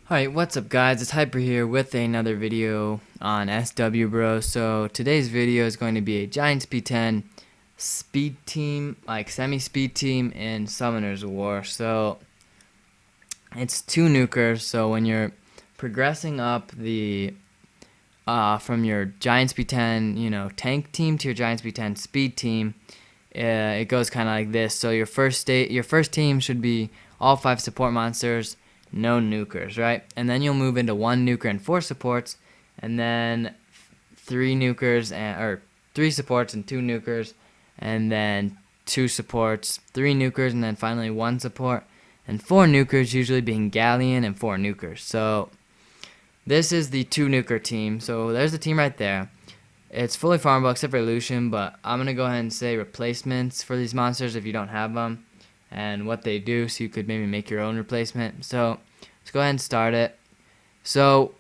Alright, what's up guys, it's Hyper here with another video on SW Bro. So today's video is going to be a Giants B10 speed team, like semi-speed team in Summoner's War. So it's two nukers, so when you're progressing up the from your Giants B10, tank team to your Giants B10 speed team, it goes kind of like this. So your first team should be all 5 support monsters, no nukers, right? And then you'll move into 1 nuker and 4 supports, and then 3 supports and 2 nukers, and then 2 supports, 3 nukers, and then finally 1 support, and 4 nukers, usually being Galleon and 4 nukers. So this is the 2 nuker team. So there's the team right there. It's fully farmable except for Lushen, but I'm going to go ahead and say replacements for these monsters if you don't have them, and what they do, so you could maybe make your own replacement. So let's go ahead and start it. So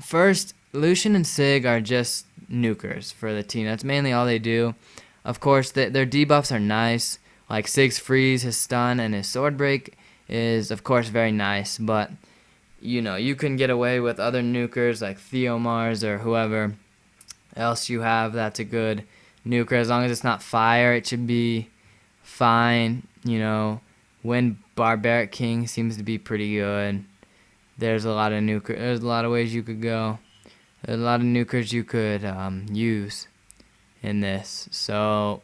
first, Lushen and Sig are just nukers for the team. That's mainly all they do. Of course, their debuffs are nice, like Sig's freeze, his stun, and his sword break is of course very nice, but you can get away with other nukers like Theomars or whoever else you have that's a good nuker. As long as it's not fire, it should be fine. Wind Barbaric King seems to be pretty good. There's a lot of nukers. There's a lot of ways you could go. There's a lot of nukers you could use in this. So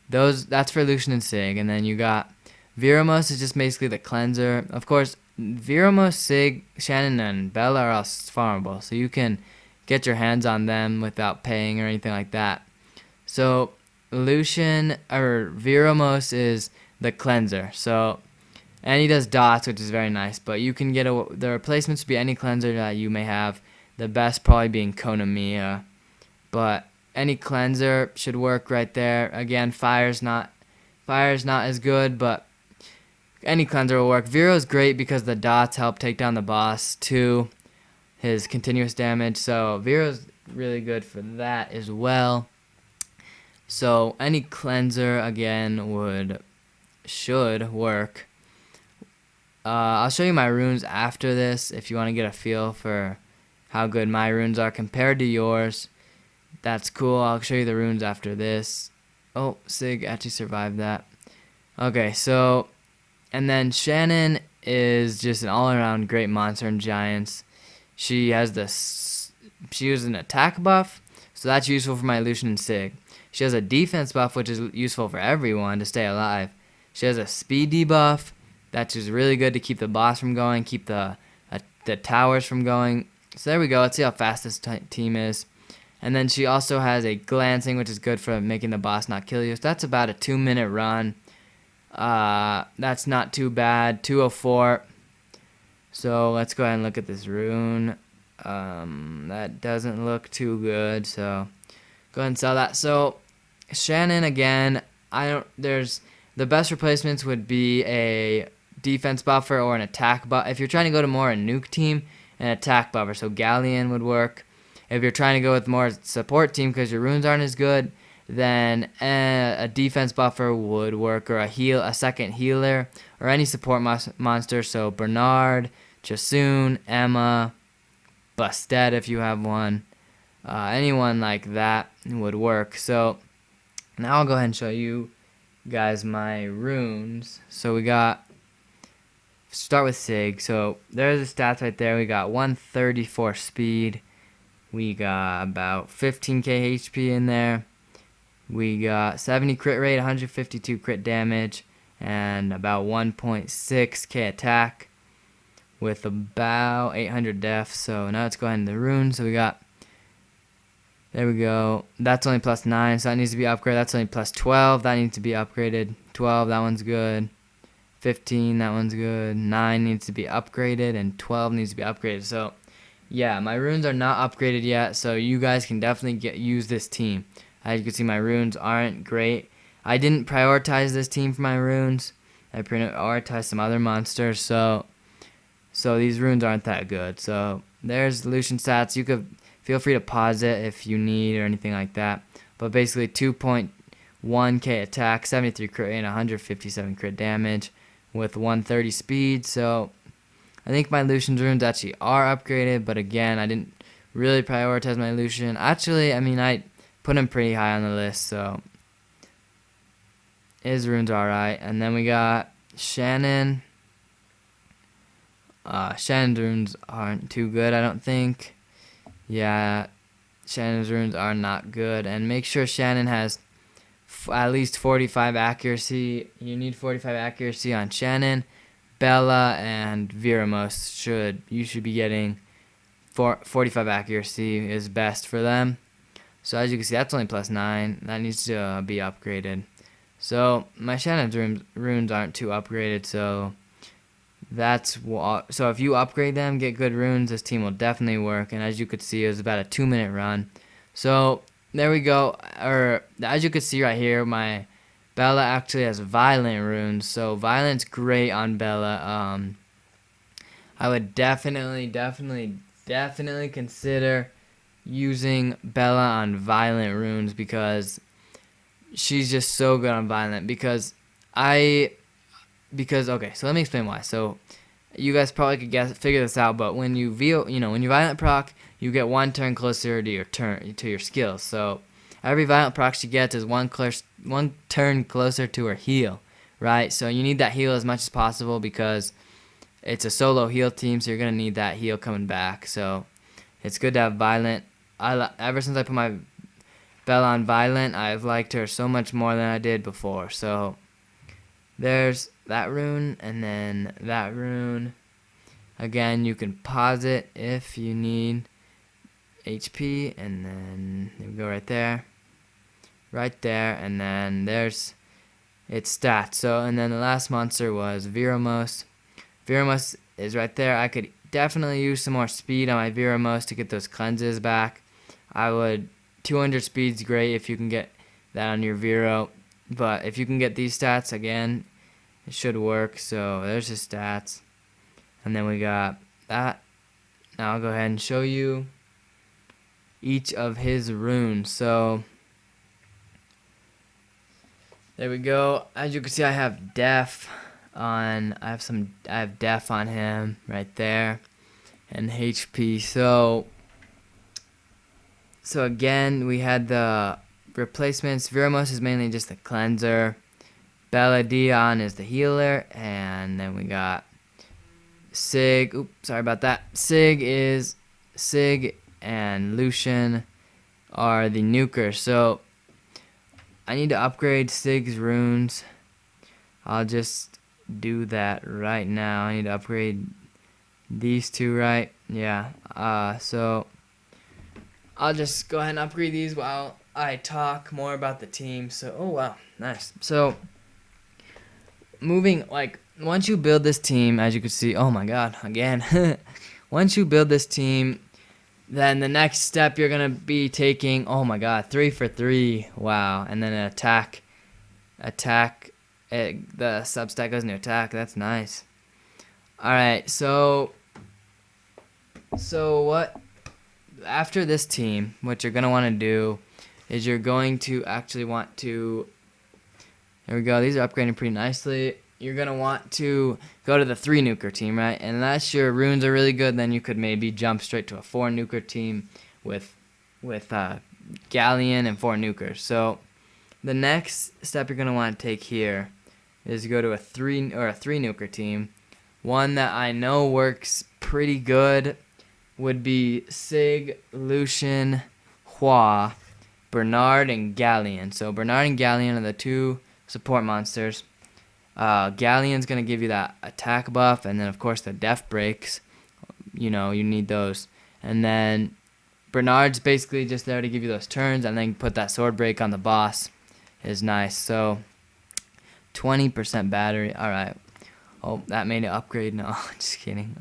that's for Lushen and Sig. And then you got Viramos is just basically the cleanser. Of course, Viramos, Sig, Shannon, and Bella are all farmable, so you can get your hands on them without paying or anything like that. So Lushen or Viramos is the cleanser. So, and he does dots, which is very nice. But you can get the replacements would be any cleanser that you may have. The best probably being Konamiya, but any cleanser should work right there. Again, fire's not as good, but any cleanser will work. Viro's great because the dots help take down the boss too, his continuous damage. So Viro's really good for that as well. So any cleanser again should work. I'll show you my runes after this if you want to get a feel for how good my runes are compared to yours. That's cool. I'll show you the runes after this. Oh, Sig actually survived that. Okay, so and then Shannon is just an all-around great monster in Giants. She has an attack buff, so that's useful for my Lushen and Sig. She has a defense buff, which is useful for everyone to stay alive. She has a speed debuff, that's just really good to keep the boss from going, keep the towers from going. So there we go. Let's see how fast this team is. And then she also has a glancing, which is good for making the boss not kill you. So that's about a 2-minute run. That's not too bad. 204. So let's go ahead and look at this rune. That doesn't look too good, so go ahead and sell that. So Shannon again, the best replacements would be a defense buffer or an attack buff. If you're trying to go to more a nuke team, an attack buffer, so Galleon would work. If you're trying to go with more support team because your runes aren't as good, then a defense buffer would work, or a second healer, or any support monster. So Bernard, Chasun, Emma, Busted if you have one. Anyone like that would work. So now I'll go ahead and show you guys my runes. So we got, start with Sig. So there's the stats right there. We got 134 speed. We got about 15k HP in there. We got 70 crit rate, 152 crit damage, and about 1.6k attack with about 800 def. So now let's go ahead into the runes. So we got, there we go. That's only plus 9, so that needs to be upgraded. That's only plus 12. That needs to be upgraded. 12, that one's good. 15, that one's good. 9 needs to be upgraded, and 12 needs to be upgraded. So yeah, my runes are not upgraded yet, so you guys can definitely use this team. As you can see, my runes aren't great. I didn't prioritize this team for my runes. I prioritized some other monsters, so these runes aren't that good. So there's Lushen stats. You could feel free to pause it if you need or anything like that. But basically 2.1k attack, 73 crit rate, and 157 crit damage with 130 speed. So I think my Lushen's runes actually are upgraded, but again, I didn't really prioritize my Lushen. Actually, I mean, I put him pretty high on the list, so his runes are alright. And then we got Shannon. Shannon's runes aren't too good, I don't think. Yeah, Shannon's runes are not good. And make sure Shannon has at least 45 accuracy. You need 45 accuracy on Shannon. Bella and Viramos you should be getting 45 accuracy is best for them. So as you can see, that's only +9. That needs to be upgraded. So my Shannon's runes aren't too upgraded, so so if you upgrade them, get good runes, this team will definitely work. And as you could see, it was about a 2-minute run. So there we go. Or as you could see right here, my Bella actually has violent runes, so violent's great on Bella. I would definitely consider using Bella on violent runes because she's just so good on violent. Okay, so let me explain why. So you guys probably could figure this out, but when you when you violent proc, you get 1 turn closer to your skills. So every violent proc she gets is one turn closer to her heal, right? So you need that heal as much as possible because it's a solo heal team, so you're gonna need that heal coming back. So it's good to have violent. Ever since I put my Bella on violent, I've liked her so much more than I did before. So there's that rune, and then that rune. Again, you can pause it if you need HP, and then we go right there, and then there's its stats. So, and then the last monster was Viramos. Viramos is right there. I could definitely use some more speed on my Viramos to get those cleanses back. 200 speed's great if you can get that on your Viro, but if you can get these stats again, it should work. So there's his stats, and then we got that. Now I'll go ahead and show you each of his runes. So there we go. As you can see, I have Def on. I have Def on him right there, and HP. So again, we had the replacements. Viramos is mainly just the cleanser. Bella Dion is the healer, and then we got Sig. Oops, sorry about that. Sig and Lushen are the Nukers. So I need to upgrade Sig's runes. I'll just do that right now. I need to upgrade these two, right? Yeah. So I'll just go ahead and upgrade these while I talk more about the team. So, oh wow, nice. So once you build this team, as you can see, oh my god, again. Once you build this team, then the next step you're going to be taking, oh my god, 3 for 3, wow, and then an attack, the substack goes into attack, that's nice. Alright, so what, after this team, what you're going to want to do is you're going to actually want to, there we go, these are upgrading pretty nicely. You're going to want to go to the 3 nuker team, right? And unless your runes are really good, then you could maybe jump straight to a 4 nuker team with Galleon and 4 nukers. So the next step you're going to want to take here is go to a 3 nuker team. One that I know works pretty good would be Sig, Lushen, Hua, Bernard, and Galleon. So Bernard and Galleon are the 2 support monsters. Galleon's going to give you that attack buff, and then of course the def breaks. You need those. And then Bernard's basically just there to give you those turns, and then put that sword break on the boss is nice. So 20% battery. Alright. Oh, that made it upgrade. No, just kidding.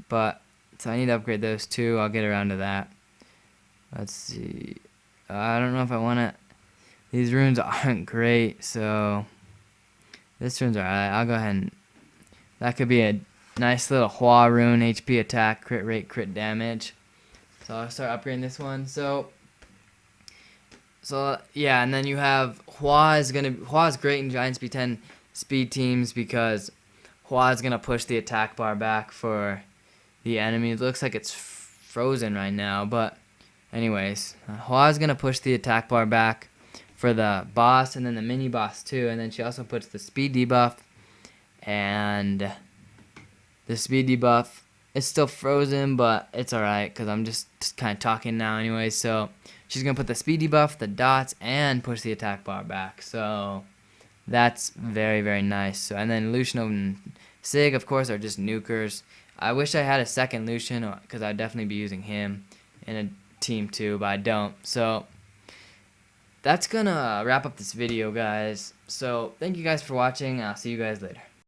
But so I need to upgrade those 2. I'll get around to that. Let's see. I don't know if I want to. These runes aren't great, so this rune's alright. I'll go ahead and that could be a nice little Hua rune, HP attack, crit rate, crit damage. So I'll start upgrading this one. So yeah, and then you have Hua is great in Giants B10 speed teams because Hua's gonna push the attack bar back for the enemy. It looks like it's frozen right now, but anyways, Hua's gonna push the attack bar back for the boss and then the mini boss too, and then she also puts the speed debuff, and the speed debuff is still frozen, but it's alright because I'm just kind of talking now anyway. So she's gonna put the speed debuff, the dots, and push the attack bar back. So that's very, very nice. So, and then Lushen and Sig, of course, are just nukers. I wish I had a second Lushen because I'd definitely be using him in a team too, but I don't. So that's gonna wrap up this video, guys. So thank you guys for watching. I'll see you guys later.